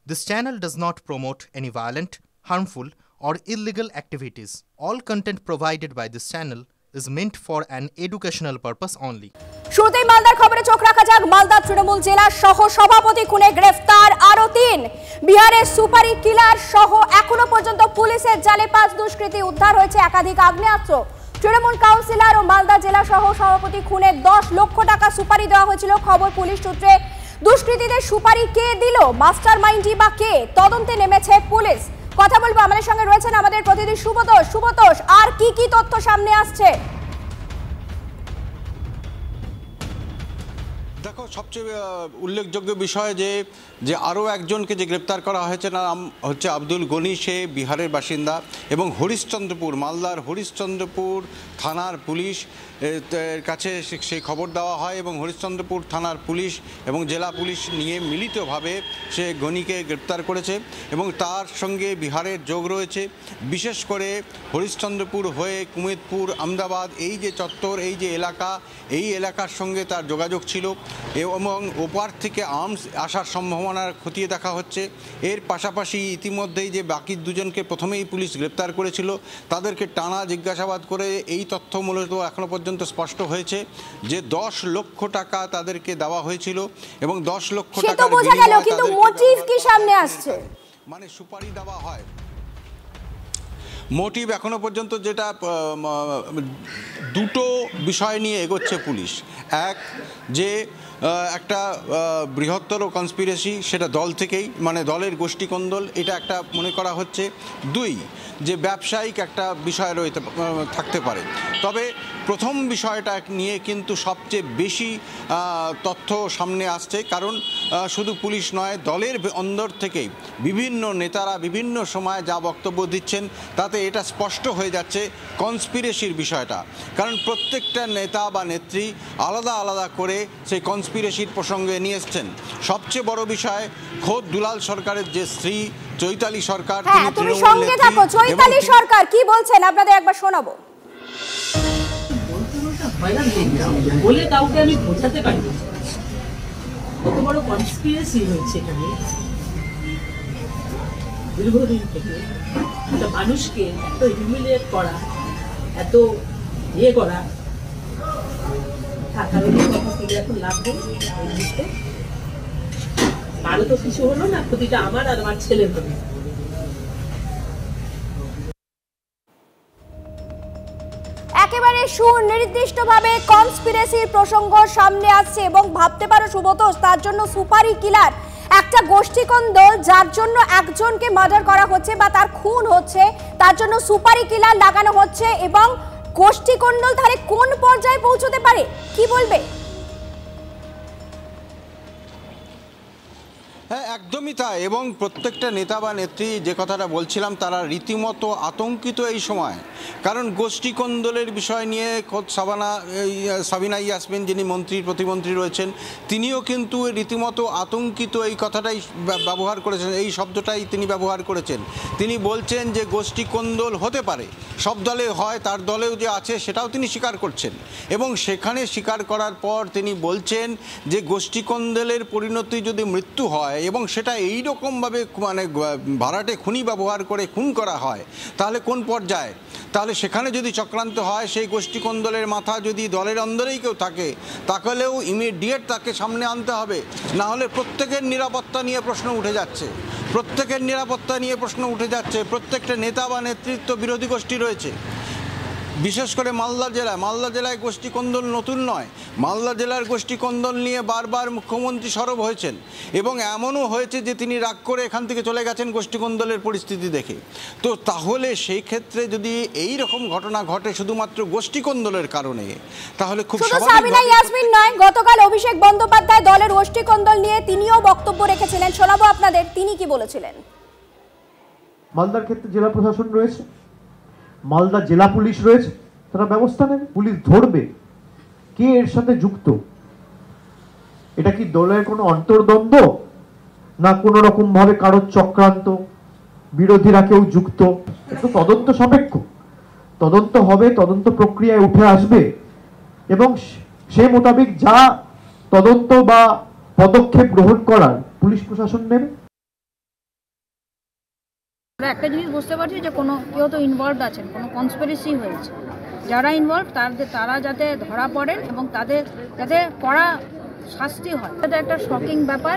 This channel does not promote any violent, harmful, or illegal activities. All content provided by this channel is meant for an educational purpose only. শুরুতেই মালদার খবরে চোখ রাখা যাক। মালদা তৃণমূল জেলা সহ সভাপতি খুনে গ্রেফতার আরো ৩। বিহারের সুপারি কিলার সহ এখনো পর্যন্ত পুলিশের জালে ৫ দুষ্কৃতী। উদ্ধার হয়েছে একাধিক আগ্নেয়াস্ত্র। তৃণমূল কাউন্সিলর ও মালদা জেলা সহ সভাপতি খুনে ১০ লক্ষ টাকা সুপারি দেওয়া হয়েছিল। খবর পুলিশ সূত্রে। দুষ্কৃতীদের সুপারি কে দিল, মাস্টার মাইন্ডই বা কে, তদন্তে নেমেছে পুলিশ। কথা বলবো, আমাদের সঙ্গে রয়েছেন আমাদের প্রতিনিধি সুব্রতোষ। সুব্রতোষ, আর কি তথ্য সামনে আসছে? দেখো, সবচেয়ে উল্লেখযোগ্য বিষয় যে আরও একজনকে যে গ্রেপ্তার করা হয়েছে, নাম হচ্ছে আব্দুল গনি। সে বিহারের বাসিন্দা এবং হরিশ্চন্দ্রপুর, মালদার হরিশ্চন্দ্রপুর থানার পুলিশ এর কাছে সেই খবর দেওয়া হয় এবং হরিশ্চন্দ্রপুর থানার পুলিশ এবং জেলা পুলিশ নিয়ে মিলিতভাবে সে গনিকে গ্রেপ্তার করেছে এবং তার সঙ্গে বিহারের যোগ রয়েছে। বিশেষ করে হরিশ্চন্দ্রপুর হয়ে কুমেদপুর, আহমেদাবাদ, এই যে চত্বর, এই যে এলাকা, এই এলাকার সঙ্গে তার যোগাযোগ ছিল এবং ওপার থেকে আর্মস আসার সম্ভাবনার খতিয়ে দেখা হচ্ছে। এর পাশাপাশি ইতিমধ্যেই যে বাকি দুজনকে প্রথমেই পুলিশ গ্রেপ্তার করেছিল, তাদেরকে টানা জিজ্ঞাসাবাদ করে এই তথ্য মূলত এখনও পর্যন্ত স্পষ্ট হয়েছে যে ১০ লক্ষ টাকা তাদেরকে দেওয়া হয়েছিল এবং ১০ লক্ষ টাকা কিন্তু মোটিভ কি সামনে আসছে, মানে সুপারি দেওয়া হয়। মোটিভ এখনো পর্যন্ত যেটা, দুটো বিষয় নিয়ে এগোচ্ছে পুলিশ। এক, যে একটা বৃহত্তর কনস্পিরেসি, সেটা দল থেকেই, মানে দলের গোষ্ঠীকন্দল, এটা একটা মনে করা হচ্ছে। দুই, যে ব্যবসায়িক একটা বিষয় থাকতে পারে। তবে প্রথম বিষয়টা নিয়ে কিন্তু সবচেয়ে বেশি তথ্য সামনে আসছে, কারণ শুধু পুলিশ নয়, দলের অন্দর থেকেই বিভিন্ন নেতারা বিভিন্ন সময় যা বক্তব্য দিচ্ছেন, তাতে এটা স্পষ্ট হয়ে যাচ্ছে কনস্পিরেসির বিষয়টা। কারণ প্রত্যেকটা নেতা বা নেত্রী আলাদা আলাদা করে সেই কনস্পিরেসির প্রসঙ্গে নিয়ে এসছেন। সবচেয়ে বড় বিষয়, খোদ দুলাল সরকারের যে স্ত্রী চৈতালি সরকার, তুমি সঙ্গে থাকো। চৈতালি সরকার কি বলছেন আপনাদের একবার শোনাবো। বলে কাউকে আমি বোঝাতে পারি না কত বড় কনস্পিরেসি হয়েছে এখানে। দীর্ঘদিন থেকে একটা মানুষকে এত হিউমিলিয়েট করা, এত করা, এখন লাভ নেই। কারো তো কিছু হলো না, ক্ষতিটা আমার আর আমার ছেলের হলো। একেবারে সুনির্দিষ্টভাবে কনস্পিরেসির প্রসঙ্গ সামনে আসছে এবং ভাবতে পারো সুব্রতোষ, তার জন্য সুপারি কিলার, একটা গোষ্ঠীকন্দল যার জন্য একজনকে মার্ডার করা হচ্ছে বা তার খুন হচ্ছে, তার জন্য সুপারি কিলার লাগানো হচ্ছে এবং গোষ্ঠীকন্দল ধারে কোন পর্যায়ে পৌঁছতে পারে, কি বলবে? হ্যাঁ, একদমই তাই। এবং প্রত্যেকটা নেতা বা নেত্রী, যে কথাটা বলছিলাম, তারা রীতিমতো আতঙ্কিত এই সময়। কারণ গোষ্ঠীকন্দলের বিষয় নিয়ে খোদ সাবিনা ইয়াসমিন, যিনি প্রতিমন্ত্রী রয়েছেন, তিনিও কিন্তু রীতিমতো আতঙ্কিত এই কথাটাই ব্যবহার করেছেন, এই শব্দটাই তিনি ব্যবহার করেছেন। তিনি বলছেন যে গোষ্ঠীকন্দল হতে পারে, সব দলে হয়, তার দলেও যে আছে সেটাও তিনি স্বীকার করছেন। এবং সেখানে স্বীকার করার পর তিনি বলছেন যে গোষ্ঠীকন্দলের পরিণতি যদি মৃত্যু হয় এবং সেটা এই রকমভাবে, মানে ভাড়াটে খুনি ব্যবহার করে খুন করা হয়, তাহলে কোন পর্যায়ে? তাহলে সেখানে যদি চক্রান্ত হয়, সেই গোষ্ঠীকন্দলের মাথা যদি দলের অন্দরেই কেউ থাকে, তাহলেও ইমিডিয়েট তাকে সামনে আনতে হবে। না হলে প্রত্যেকের নিরাপত্তা নিয়ে প্রশ্ন উঠে যাচ্ছে, প্রত্যেকটা নেতা বা নেতৃত্ব বিরোধী গোষ্ঠী রয়েছে। বিশেষ করে মালদা জেলায় গোষ্ঠীকন্দল নতুন নয়। মালদা জেলার গোষ্ঠীকন্দল নিয়ে বারবার মুখ্যমন্ত্রী সরব হয়েছেন এবং এমনও হয়েছে যে তিনি রাগ করে এখান থেকে চলে গেছেন গোষ্ঠীকন্দলের পরিস্থিতি দেখে। তো তাহলে সেই ক্ষেত্রে যদি এই রকম ঘটনা ঘটে শুধুমাত্র গোষ্ঠীকন্দলের কারণে, তাহলে খুব স্বাভাবিক। সাবিনা ইয়াসমিন নয়, গতকাল অভিষেক বন্দ্যোপাধ্যায় দলের গোষ্ঠীকন্দল নিয়ে তিনিও বক্তব্য রেখেছিলেন, শোনাবো আপনাদের তিনি কি বলেছিলেন। মালদার ক্ষেত্রে জেলা প্রশাসন রয়েছে, মালদা জেলা পুলিশ রয়েছে, তারা ব্যবস্থা নেবে, পুলিশ ধরবে কে এর সাথে যুক্ত। এটা কি দলের কোনো অন্তর্দ্বন্দ্ব, না কোনো রকম ভাবে কারোর চক্রান্ত, বিরোধীরা কেউ যুক্ত? একটু তদন্ত সাপেক্ষ, তদন্ত হবে, তদন্ত প্রক্রিয়ায় উঠে আসবে এবং সেই মোতাবেক যা তদন্ত বা পদক্ষেপ গ্রহণ করার পুলিশ প্রশাসন নেবে। আমরা একটা জিনিস বুঝতে পারছি যে কোনো কেউ তো ইনভলভড আছেন, কোনো কনস্পিরেসি হয়েছে। যারা ইনভলভ তারা যাতে ধরা পড়েন এবং তাদের যাতে কড়া শাস্তি হয়, এটা একটা শকিং ব্যাপার,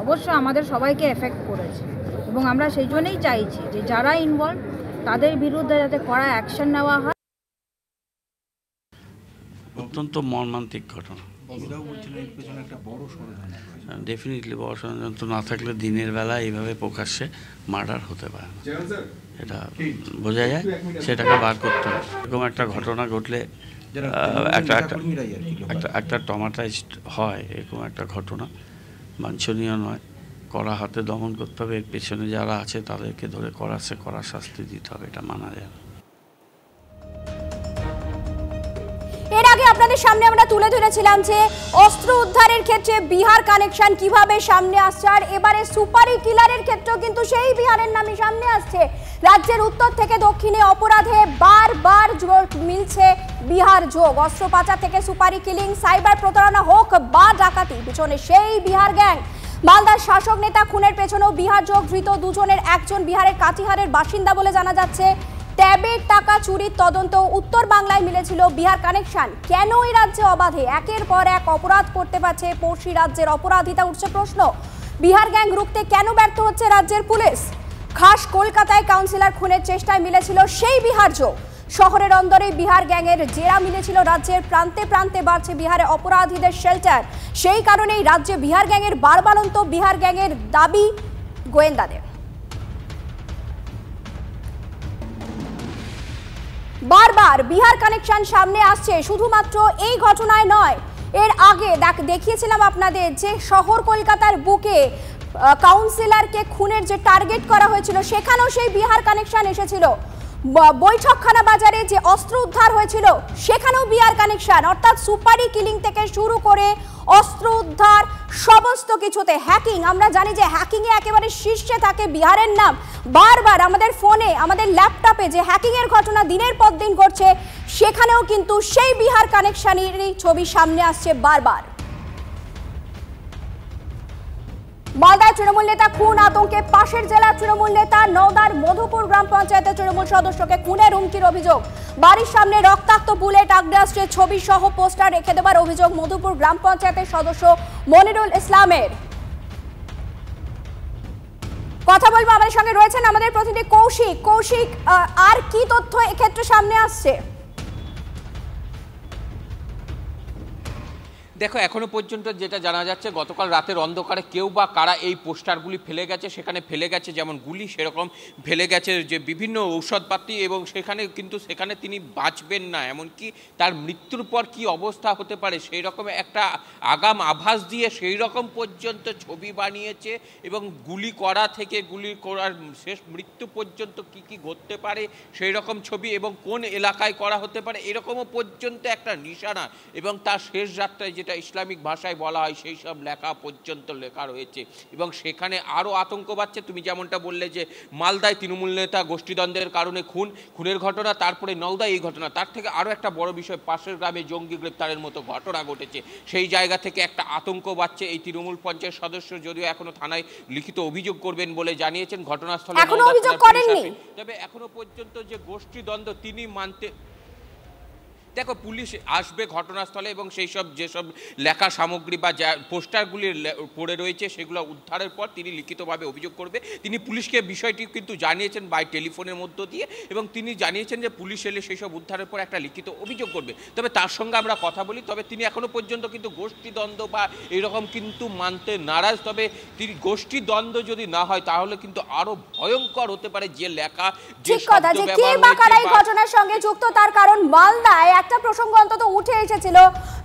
অবশ্য আমাদের সবাইকে এফেক্ট করেছে এবং আমরা সেই জন্যই চাইছি যে যারা ইনভলভ তাদের বিরুদ্ধে যাতে কড়া অ্যাকশন নেওয়া হয়। অত্যন্ত মর্মান্তিক ঘটনা, ডেফিনেটলি বড় ষড়যন্ত্র না থাকলে দিনের বেলা এইভাবে প্রকাশ্যে মার্ডার হতে পারে না, এটা বোঝা যায়, সেটাকে বার করতে হবে। এরকম একটা ঘটনা ঘটলে একটা ট্রমাটাইজড হয়, এরকম একটা ঘটনা বাঞ্ছনীয় নয়, কড়া হাতে দমন করতে হবে। এর পেছনে যারা আছে তাদেরকে ধরে কড়া শাস্তি দিতে হবে, এটা মানা যায় না। এর আগে আপনাদের সামনে আমরা তুলে ধরেছিলাম যে অস্ত্র উদ্ধারের ক্ষেত্রে বিহার কানেকশন কিভাবে সামনে আসছে, আর এবারে সুপারি কিলারের ক্ষেত্রেও কিন্তু সেই বিহারের নামই সামনে আসছে। রাজ্যের উত্তর থেকে দক্ষিণে অপরাধে বারবার মিলছে বিহার যোগ। অস্ত্র পাচার থেকে সুপারি কিলিং, সাইবার প্রতারণা হোক বা ডাকাতি, পিছনে সেই বিহার গ্যাং। মালদার শাসক নেতা খুনের পেছনেও বিহার যোগ। ধৃত দুজনের একজন বিহারের কাটিহারের বাসিন্দা বলে জানা যাচ্ছে। ট্যাবের টাকা চুরির তদন্ত, উত্তর বাংলায় মিলেছিল বিহার কানেকশন। কেন এই রাজ্যে অবাধে একের পর এক অপরাধ করতে পারছে পড়শি রাজ্যের অপরাধিতা, উঠছে প্রশ্ন। বিহার গ্যাং রুখতে কেন ব্যর্থ হচ্ছে রাজ্যের পুলিশ? খাস কলকাতায় কাউন্সিলর খুনের চেষ্টায় মিলেছিল সেই বিহার যোগ। শহরের অন্দরে বিহার গ্যাংয়ের জেরা মিলেছিল রাজ্যের প্রান্তে প্রান্তে বাড়ছে বিহারে অপরাধীদের শেল্টার। সেই কারণেই রাজ্যে বিহার গ্যাংয়ের বারবারন্ত বিহার গ্যাংয়ের দাবি গোয়েন্দাদের। বারবার বিহার কানেকশন সামনে আসছে, শুধুমাত্র এই ঘটনায় নয়, এর আগে দেখিয়েছিলাম আপনাদের যে শহর কলকাতার বুকে কাউন্সিলরকে খুনের যে টার্গেট করা হয়েছিল সেখানেও সেই বিহার কানেকশন এসেছিল। বৈঠকখানা বাজারে যে অস্ত্র উদ্ধার হয়েছিল সেখানেও বিহার কানেকশন, অর্থাৎ সুপারি কিলিং থেকে শুরু করে অস্ত্র উদ্ধার সমস্ত কিছুতে হ্যাকিং। আমরা জানি যে হ্যাকিং এ একেবারে শীর্ষে থাকে বিহারের নাম। বারবার আমাদের ফোনে, আমাদের ল্যাপটপে যে হ্যাকিং এর ঘটনা দিনের পর দিন ঘটছে, সেখানেও কিন্তু সেই বিহার কানেকশনেরই ছবি সামনে আসছে বারবার। মালদায় তৃণমূল নেতা খুন, আতঙ্কে পাশের জেলার তৃণমূল নেতা। নওদার মধুপুর গ্রাম পঞ্চায়েতের তৃণমূল সদস্যকে খুনের হুমকির অভিযোগ। বাড়ির সামনে রক্তাক্ত বুলেট, আগ্নেয়াস্ত্রের ছবি সহ পোস্টার রেখে দেওয়ার অভিযোগ মধুপুর গ্রাম পঞ্চায়েতের সদস্য মনিরুল ইসলামের। কথা বলবো, আমাদের সঙ্গে রয়েছেন আমাদের প্রতিনিধি কৌশিক। কৌশিক, আর কি তথ্য এক্ষেত্রে সামনে আসছে? দেখো, এখনো পর্যন্ত যেটা জানা যাচ্ছে, গতকাল রাতের অন্ধকারে কেউ বা কারা এই পোস্টারগুলি ফেলে গেছে। সেখানে ফেলে গেছে যেমন গুলি, সেরকম ফেলে গেছে যে বিভিন্ন ঔষধপাতি, এবং সেখানে তিনি বাঁচবেন না, এমনকি তার মৃত্যুর পর কি অবস্থা হতে পারে সেই রকম একটা আগাম আভাস দিয়ে সেই রকম পর্যন্ত ছবি বানিয়েছে। এবং গুলি করা থেকে গুলি করার শেষ মৃত্যু পর্যন্ত কি ঘটতে পারে সেই রকম ছবি, এবং কোন এলাকায় করা হতে পারে এরকমও পর্যন্ত একটা নিশানা, এবং তার শেষ যাত্রায় যেটা ইসলামিক ভাষায় বলা হয় সেই সব লেখা পর্যন্ত লেখা রয়েছে। এবং সেখানে আরও আতঙ্ক বাড়ছে। তুমি যেমনটা বললে যে মালদায় তৃণমূল নেতা গোষ্ঠীদ্বন্দ্বের কারণে খুনের ঘটনা, তারপরে নওদায় এই ঘটনা, তার থেকে আরও একটা বড় বিষয়, পাশের গ্রামে জঙ্গি গ্রেপ্তারের মতো ঘটনা ঘটেছে। সেই জায়গা থেকে একটা আতঙ্ক বাড়ছে। এই তৃণমূল পঞ্চায়েত সদস্য যদিও এখনো থানায় লিখিত অভিযোগ করবেন বলে জানিয়েছেন, ঘটনাস্থলে তবে এখনো পর্যন্ত যে গোষ্ঠীদ্বন্দ্ব তিনি মানতে। দেখো, পুলিশ আসবে ঘটনাস্থলে এবং সেই সব যেসব লেখা সামগ্রী বা যা পোস্টারগুলি পড়ে রয়েছে সেগুলো উদ্ধারের পর তিনি লিখিতভাবে অভিযোগ করবে। তিনি পুলিশকে বিষয়টি কিন্তু জানিয়েছেন বাই টেলিফোনের মধ্য দিয়ে, এবং তিনি জানিয়েছেন যে পুলিশ এলে সেই সব উদ্ধারের পর একটা লিখিত অভিযোগ করবে। তবে তার সঙ্গে আমরা কথা বলি, তবে তিনি এখনো পর্যন্ত কিন্তু গোষ্ঠীদ্বন্দ্ব বা এরকম কিন্তু মানতে নারাজ। তবে তিনি গোষ্ঠীদ্বন্দ্ব যদি না হয় তাহলে কিন্তু আরো ভয়ঙ্কর হতে পারে যে লেখা, যে শব্দ ব্যবহার হয়েছে এই ঘটনার সঙ্গে যুক্ত। তার কারণ মালদায় একটা প্রসঙ্গ অন্তত উঠে এসেছিল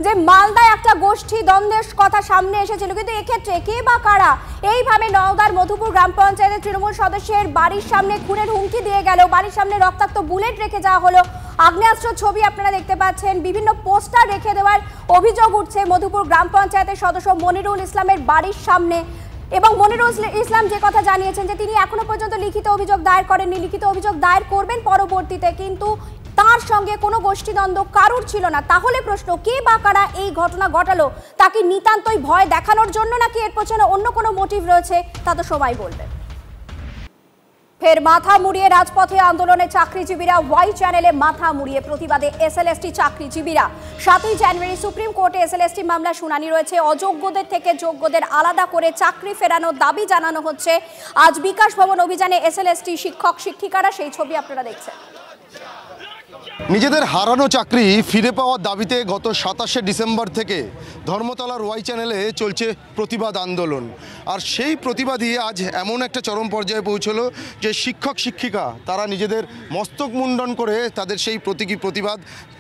যে মালদায় একটা গোষ্ঠী দ্বন্দ্বের কথা সামনে এসেছিল, কিন্তু এক্ষেত্রে কে বা কারা এইভাবে নওদার মধুপুর গ্রাম পঞ্চায়েতের তৃণমূল সদস্যের বাড়ির সামনে খুনের হুমকি দিয়ে গেল, বাড়ির সামনে রক্তাক্ত বুলেট রেখে যাওয়া হলো, আগ্নেয়াস্ত্র ছবি আপনারা দেখতে পাচ্ছেন, বিভিন্ন পোস্টার রেখে দেওয়ার অভিযোগ উঠছে মধুপুর গ্রাম পঞ্চায়েতের সদস্য মনিরুল ইসলামের বাড়ির সামনে। এবং মনিরুল ইসলাম যে কথা জানিয়েছেন যে তিনি এখনো পর্যন্ত লিখিত অভিযোগ দায়ের করেননি, লিখিত অভিযোগ দায়ের করবেন পরবর্তীতে, কিন্তু তার সঙ্গে কোনো গোষ্ঠীদ্বন্দ্ব কারুর ছিল না। তাহলে প্রশ্ন, কে বা কারা এই ঘটনা ঘটালো? তাকে নিতান্তই ভয় দেখানোর জন্য, নাকি এর পেছনে অন্য কোনো মোটিভ রয়েছে? তা তো সবাই বলবে। ফের মাথা মুড়িয়ে রাজপথে আন্দোলনে চাকরিজীবীরা, ওয়াই চ্যানেলে মাথা মুড়িয়ে প্রতিবাদে এসএলএসটি চাকরিজীবীরা। 7ই জানুয়ারি সুপ্রিম কোর্টে এসএলএসটি মামলা শুনানি রয়েছে। অযোগ্যদের থেকে যোগ্যদের আলাদা করে চাকরি ফেরানোর দাবি জানানো হচ্ছে। আজ বিকাশ ভবন অভিযানে এসএলএসটি শিক্ষক শিক্ষিকারা, সেই ছবি আপনারা দেখছেন। নিজেদের হারানো চাকরি ফিরে পাওয়ার দাবিতে গত 27শে ডিসেম্বর থেকে ধর্মতলার ওয়াই চ্যানেলে চলছে প্রতিবাদ আন্দোলন। আর সেই প্রতিবাদই আজ এমন একটা চরম পর্যায়ে পৌঁছলো যে শিক্ষক শিক্ষিকা তারা নিজেদের মস্তক মুন্ডন করে তাদের সেই প্রতিবাদ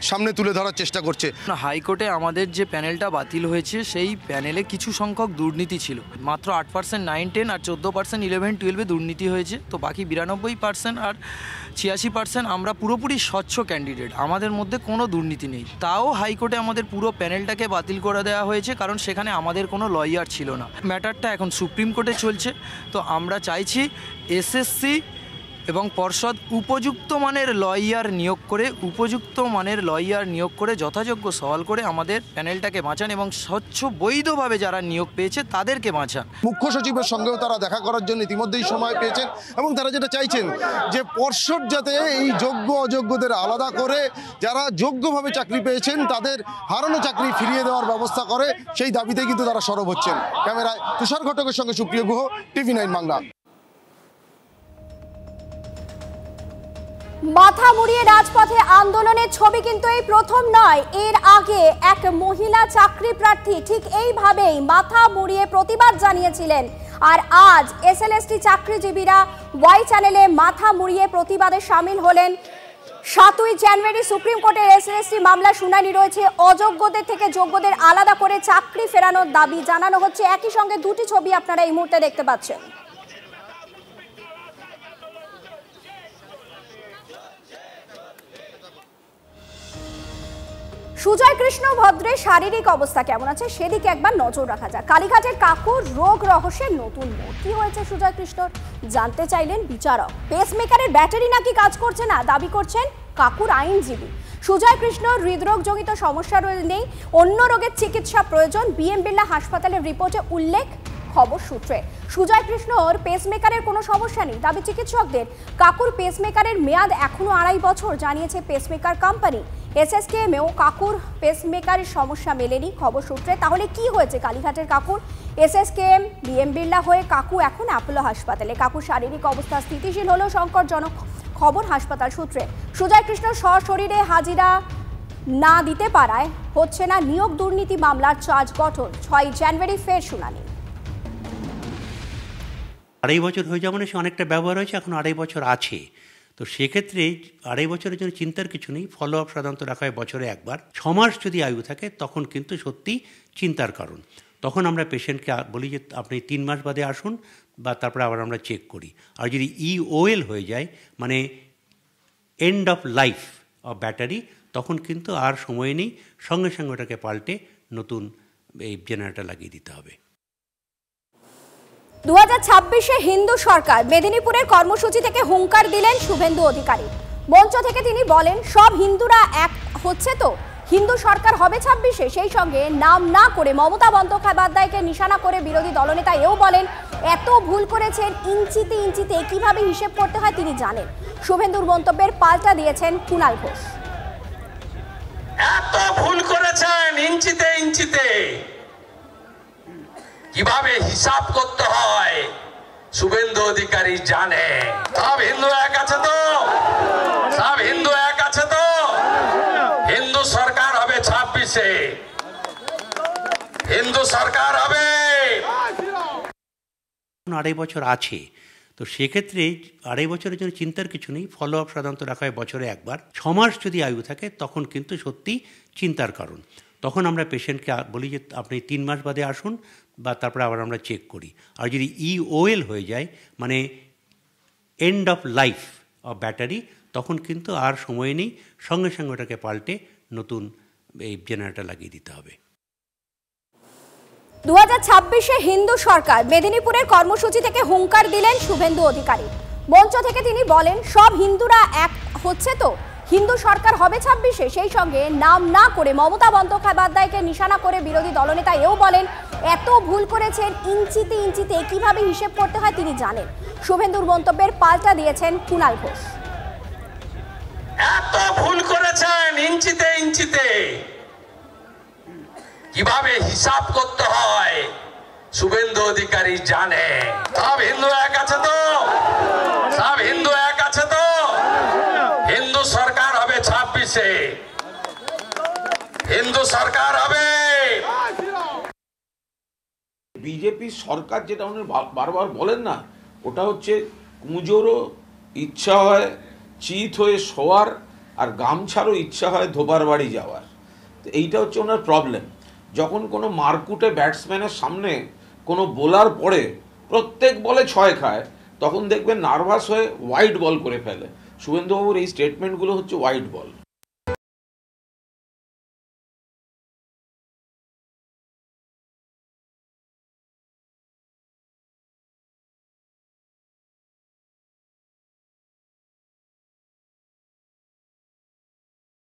সামনে তুলে ধরার চেষ্টা করছে। হাইকোর্টে আমাদের যে প্যানেলটা বাতিল হয়েছে সেই প্যানেলে কিছু সংখ্যক দুর্নীতি ছিল। মাত্র 8% 9, 10 আর 14% 11, 12-এ দুর্নীতি হয়েছে। তো বাকি 92% আর 86% আমরা পুরোপুরি স্বচ্ছ ক্যান্ডিডেট, আমাদের মধ্যে কোনো দুর্নীতি নেই। তাও হাইকোর্টে আমাদের পুরো প্যানেলটাকে বাতিল করে দেওয়া হয়েছে, কারণ সেখানে আমাদের কোনো লয়ার ছিল না। ম্যাটারটা এখন সুপ্রিম কোর্টে চলছে। তো আমরা চাইছি এসএসসি এবং পর্ষদ উপযুক্ত মানের লয়ার নিয়োগ করে যথাযোগ্য সওয়াল করে আমাদের প্যানেলটাকে বাঁচান এবং স্বচ্ছ বৈধভাবে যারা নিয়োগ পেয়েছে তাদেরকে বাঁচান। মুখ্য সচিবের সঙ্গেও তারা দেখা করার জন্য ইতিমধ্যেই সময় পেয়েছেন এবং তারা যেটা চাইছেন যে পর্ষদ যাতে এই যোগ্য অযোগ্যদের আলাদা করে যারা যোগ্যভাবে চাকরি পেয়েছেন তাদের হারানো চাকরি ফিরিয়ে দেওয়ার ব্যবস্থা করে, সেই দাবিতে কিন্তু তারা সরব হচ্ছেন। ক্যামেরায় তুষার ঘটকের সঙ্গে সুপ্রিয় গুহ, TV9 বাংলা। মাথা মুড়িয়ে রাজপথে আন্দোলনের ছবি কিন্তু এই প্রথম নয়। এর আগে এক মহিলা চাকরি প্রার্থী ঠিক এইভাবেই মাথা মুড়িয়ে প্রতিবাদ জানিয়েছিলেন। আর আজ এসএলএসটি চাকরিজীবীরা ওয়াই চ্যানেলে মাথা মুড়িয়ে প্রতিবাদে সামিল হলেন। 7ই জানুয়ারি সুপ্রিম কোর্টের এসএলএসটি মামলা শুনানি রয়েছে। অযোগ্যদের থেকে যোগ্যদের আলাদা করে চাকরি ফেরানোর দাবি জানানো হচ্ছে। একই সঙ্গে দুটি ছবি আপনারা এই মুহূর্তে দেখতে পাচ্ছেন। সুজয় কৃষ্ণ ভদ্রের শারীরিক অবস্থা কেমন আছে সেদিকে একবার নজর রাখা যাক। কালীঘাটের কাকুর রোগ রহস্যের নতুন মোড়। কি হয়েছে সুজয় কৃষ্ণর জানতে চাইলেন বিচারক। পেসমেকারের ব্যাটারি নাকি কাজ করছে না, দাবি করছেন কাকুর আইনজীবী। সুজয় কৃষ্ণর হৃদরোগজনিত সমস্যা নেই, অন্য রোগের চিকিৎসা প্রয়োজন, বিএম বিড়লা হাসপাতালের রিপোর্টে উল্লেখ। খবর সূত্রে সুজয় কৃষ্ণর পেসমেকারের কোনো সমস্যা নেই দাবি চিকিৎসকদের। কাকুর পেসমেকারের মেয়াদ এখনো 2.5 বছর জানিয়েছে পেসমেকার কোম্পানি। এসএসকেএমেও কাকুর পেসমেকারের সমস্যা মেলেনি খবর সূত্রে। তাহলে কি হয়েছে কালীঘাটের কাকুর? এসএসকেএম বিএম বিড়লা হয়ে কাকু এখন অ্যাপোলো হাসপাতালে। কাকুর শারীরিক অবস্থা স্থিতিশীল হলেও সংকটজনক খবর হাসপাতাল সূত্রে। সুজয় কৃষ্ণ সশরীরে হাজিরা না দিতে পারায় হচ্ছে না নিয়োগ দুর্নীতি মামলার চার্জ গঠন। 6ই জানুয়ারি ফের শুনানি। 2.5 বছর হয়ে যাওয়া মানে সে অনেকটা ব্যবহার হয়েছে, এখন 2.5 বছর আছে। তো সেক্ষেত্রে 2.5 বছরের জন্য চিন্তার কিছু নেই। ফলো আপ সাধারণত রাখা হয় বছরে একবার। 6 মাস যদি আয়ু থাকে তখন কিন্তু সত্যি চিন্তার কারণ। তখন আমরা পেশেন্টকে বলি যে আপনি 3 মাস বাদে আসুন, বা তারপরে আবার আমরা চেক করি। আর যদি EOL হয়ে যায় মানে end of life of battery, তখন কিন্তু আর সময় নেই, সঙ্গে সঙ্গে ওটাকে পাল্টে নতুন এই জেনারেটর লাগিয়ে দিতে হবে। 2026-এ হিন্দু সরকার মেদিনীপুরের কর্মসূচি থেকে হুঙ্কার দিলেন শুভেন্দু অধিকারী। মঞ্চ থেকে তিনি বলেন সব হিন্দুরা এক হচ্ছে, তো হিন্দু সরকার হবে 26-এ। সেই সঙ্গে নাম না করে মমতা বন্দ্যোপাধ্যায়কে নিশানা করে বিরোধী দলনেতা এও বলেন এত ভুল করেছেন, ইঞ্চিতে ইঞ্চিতে কিভাবে হিসেব করতে হয় তিনি জানেন। শুভেন্দুর মন্তব্যের পাল্টা দিয়েছেন কুণাল ঘোষ। এত ভুল করেছেন ইঞ্চিতে ইঞ্চিতে, কিভাবে হিসাব করতে হয় শুভেন্দু অধিকারী জানে। সব হিন্দু এক আছে তো, সব হিন্দু এক আছে তো। হিন্দু সরকার হবে 26-এ, হিন্দু সরকার হবে। 2.5 বছর আছে। তো সেক্ষেত্রে 2.5 বছরের জন্য চিন্তার কিছু নেই। ফলো আপ সাধারণত রাখা হয় বছরে একবার। 6 মাস যদি আয়ু থাকে তখন কিন্তু সত্যি চিন্তার কারণ। তখন আমরা পেশেন্টকে বলি যে আপনি 3 মাস বাদে আসুন, বা তারপরে আবার আমরা চেক করি। আর যদি EOL হয়ে যায় মানে end of life of battery, তখন কিন্তু আর সময় নেই, সঙ্গে সঙ্গে ওটাকে পাল্টে নতুন এই জেনারেটর লাগিয়ে দিতে হবে। 2026-এ হিন্দু সরকার মেদিনীপুরের কর্মসূচি থেকে হুঙ্কার দিলেন শুভেন্দু অধিকারী। মঞ্চ থেকে তিনি বলেন সব হিন্দুরা এক হচ্ছে, তো হিন্দু সরকার হবে 26-এ। সেই সঙ্গে নাম না করে মমতা বন্দ্যোপাধ্যায়কে নিশানা করে বিরোধী দলনেতা এও বলেন, এত ভুল করেছেন, ইঞ্চিতে ইঞ্চিতে কিভাবে হিসেব করতে হয় তিনি জানেন। শুভেন্দুর মন্তব্যের পাল্টা দিয়েছেন কুণাল ঘোষ। এত ভুল করেছেন, ইঞ্চিতে ইঞ্চিতে কিভাবে হিসাব করতে হয় শুভেন্দু অধিকারী জানে। সব হিন্দু এক আছে তো, সব হিন্দু এক আছে তো। হিন্দু সরকার হবে 26-এ, হিন্দু সরকার হবে। বিজেপি সরকার যেটা উনি বারবার বলেন না, ওটা হচ্ছে কুঁজোরও ইচ্ছা হয় চিত হয়ে শোয়ার, আর গামছারও ইচ্ছা হয় ধোবার বাড়ি যাওয়ার। তো এইটা হচ্ছে ওনার প্রবলেম। যখন কোনো মারকুটে ব্যাটসম্যানের সামনে কোনো বোলার পড়ে প্রত্যেক বলে 6 খায়, তখন দেখবেন নার্ভাস হয়ে হোয়াইট বল করে ফেলে। শুভেন্দুবাবুর এই স্টেটমেন্টগুলো হচ্ছে হোয়াইট বল।